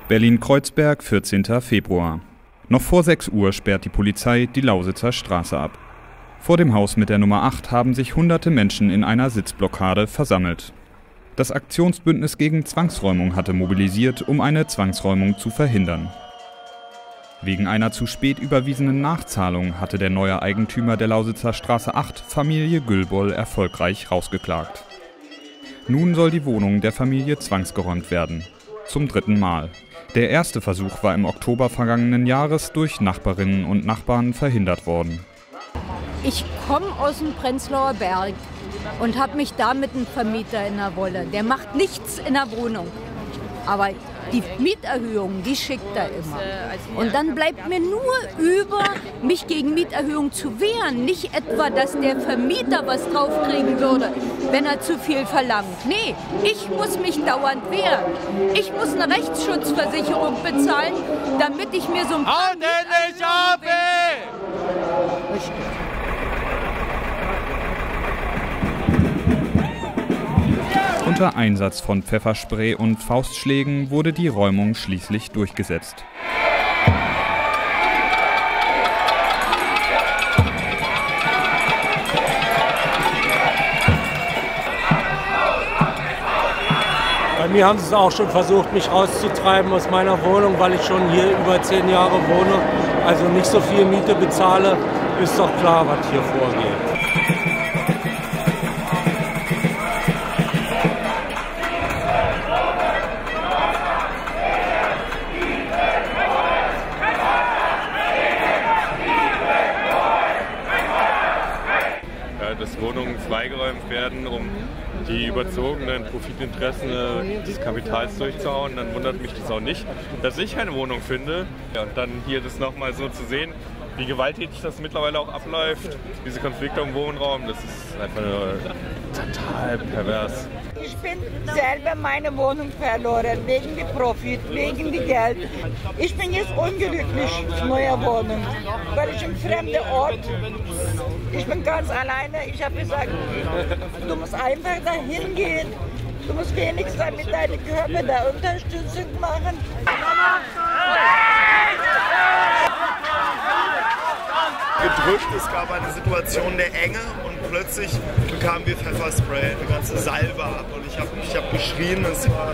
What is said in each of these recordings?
Berlin-Kreuzberg, 14. Februar. Noch vor 6 Uhr sperrt die Polizei die Lausitzer Straße ab. Vor dem Haus mit der Nummer 8 haben sich hunderte Menschen in einer Sitzblockade versammelt. Das Aktionsbündnis gegen Zwangsräumung hatte mobilisiert, um eine Zwangsräumung zu verhindern. Wegen einer zu spät überwiesenen Nachzahlung hatte der neue Eigentümer der Lausitzer Straße 8, Familie Gülboll, erfolgreich rausgeklagt. Nun soll die Wohnung der Familie zwangsgeräumt werden. Zum 3. Mal. Der erste Versuch war im Oktober vergangenen Jahres durch Nachbarinnen und Nachbarn verhindert worden. Ich komme aus dem Prenzlauer Berg und habe mich da mit einem Vermieter in der Wolle. Der macht nichts in der Wohnung, aber die Mieterhöhung, die schickt er immer. Und dann bleibt mir nur über, mich gegen Mieterhöhung zu wehren. Nicht etwa, dass der Vermieter was draufkriegen würde, wenn er zu viel verlangt. Nee, ich muss mich dauernd wehren. Ich muss eine Rechtsschutzversicherung bezahlen, damit ich mir so ein paar Unter Einsatz von Pfefferspray und Faustschlägen wurde die Räumung schließlich durchgesetzt. Bei mir haben sie es auch schon versucht, mich rauszutreiben aus meiner Wohnung, weil ich schon hier über 10 Jahre wohne, also nicht so viel Miete bezahle. Ist doch klar, was hier vorgeht. Dass Wohnungen freigeräumt werden, um die überzogenen Profitinteressen des Kapitals durchzuhauen, dann wundert mich das auch nicht, dass ich keine Wohnung finde. Ja, und dann hier das nochmal so zu sehen, wie gewalttätig das mittlerweile auch abläuft, diese Konflikte im Wohnraum, das ist einfach nur total pervers. Ich bin selber meine Wohnung verloren, wegen dem Profit, wegen dem Geld. Ich bin jetzt unglücklich in neuer Wohnung, weil ich im fremden Ort, ich bin ganz alleine. Ich habe gesagt, du musst einfach dahin gehen. Du musst wenigstens mit deinem Körper da Unterstützung machen. Gedrückt, es gab eine Situation der Enge und plötzlich bekamen wir Pfefferspray, eine ganze Salve ab und ich hab geschrien, es war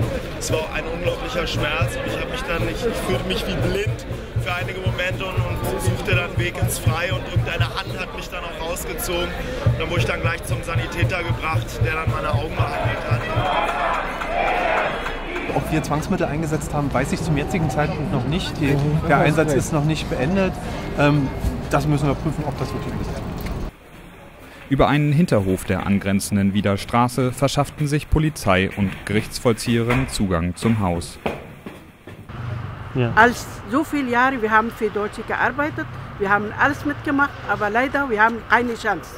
ein unglaublicher Schmerz und ich fühlte mich wie blind für einige Momente und suchte dann einen Weg ins Freie und irgendeine Hand hat mich dann auch rausgezogen und dann wurde ich dann gleich zum Sanitäter gebracht, der dann meine Augen behandelt hat. Ob wir Zwangsmittel eingesetzt haben, weiß ich zum jetzigen Zeitpunkt noch nicht. Der Einsatz ist noch nicht beendet. Das müssen wir prüfen, ob das wirklich eingesetzt wird. Über einen Hinterhof der angrenzenden Wieder Straße verschafften sich Polizei und Gerichtsvollzieherin Zugang zum Haus. Ja. Als so viele Jahre, wir haben für Deutsche gearbeitet, wir haben alles mitgemacht, aber leider, wir haben keine Chance.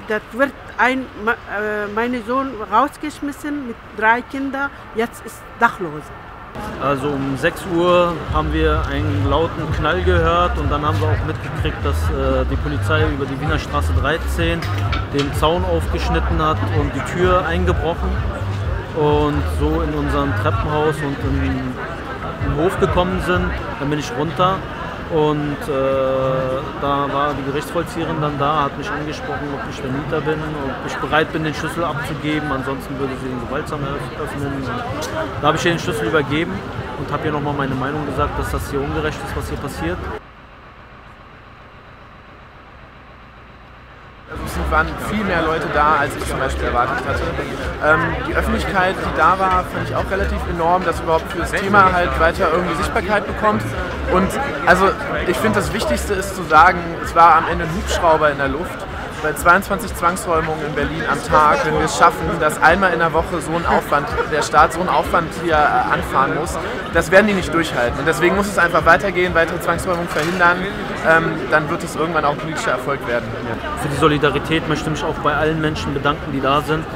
Das wird mein Sohn rausgeschmissen mit 3 Kindern, jetzt ist dachlos. Also um 6 Uhr haben wir einen lauten Knall gehört und dann haben wir auch mitgekriegt, dass die Polizei über die Wiener Straße 13 den Zaun aufgeschnitten hat und die Tür eingebrochen und so in unserem Treppenhaus und im Hof gekommen sind. Dann bin ich runter und da war die Gerichtsvollzieherin dann da, hat mich angesprochen, ob ich Vermieter bin, ob ich bereit bin, den Schlüssel abzugeben, ansonsten würde sie ihn gewaltsam öffnen. Und da habe ich ihr den Schlüssel übergeben und habe ihr nochmal meine Meinung gesagt, dass das hier ungerecht ist, was hier passiert. Es waren viel mehr Leute da, als ich zum Beispiel erwartet hatte. Die Öffentlichkeit, die da war, fand ich auch relativ enorm, dass überhaupt für das Thema halt weiter irgendwie Sichtbarkeit bekommt. Und also ich finde, das Wichtigste ist zu sagen, es war am Ende ein Hubschrauber in der Luft. Bei 22 Zwangsräumungen in Berlin am Tag, wenn wir es schaffen, dass einmal in der Woche so ein Aufwand, der Staat so einen Aufwand hier anfahren muss, das werden die nicht durchhalten. Und deswegen muss es einfach weitergehen, weitere Zwangsräumungen verhindern, dann wird es irgendwann auch ein politischer Erfolg werden. Für die Solidarität möchte ich mich auch bei allen Menschen bedanken, die da sind.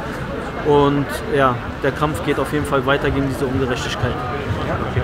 Und ja, der Kampf geht auf jeden Fall weiter gegen diese Ungerechtigkeit. Ja, okay.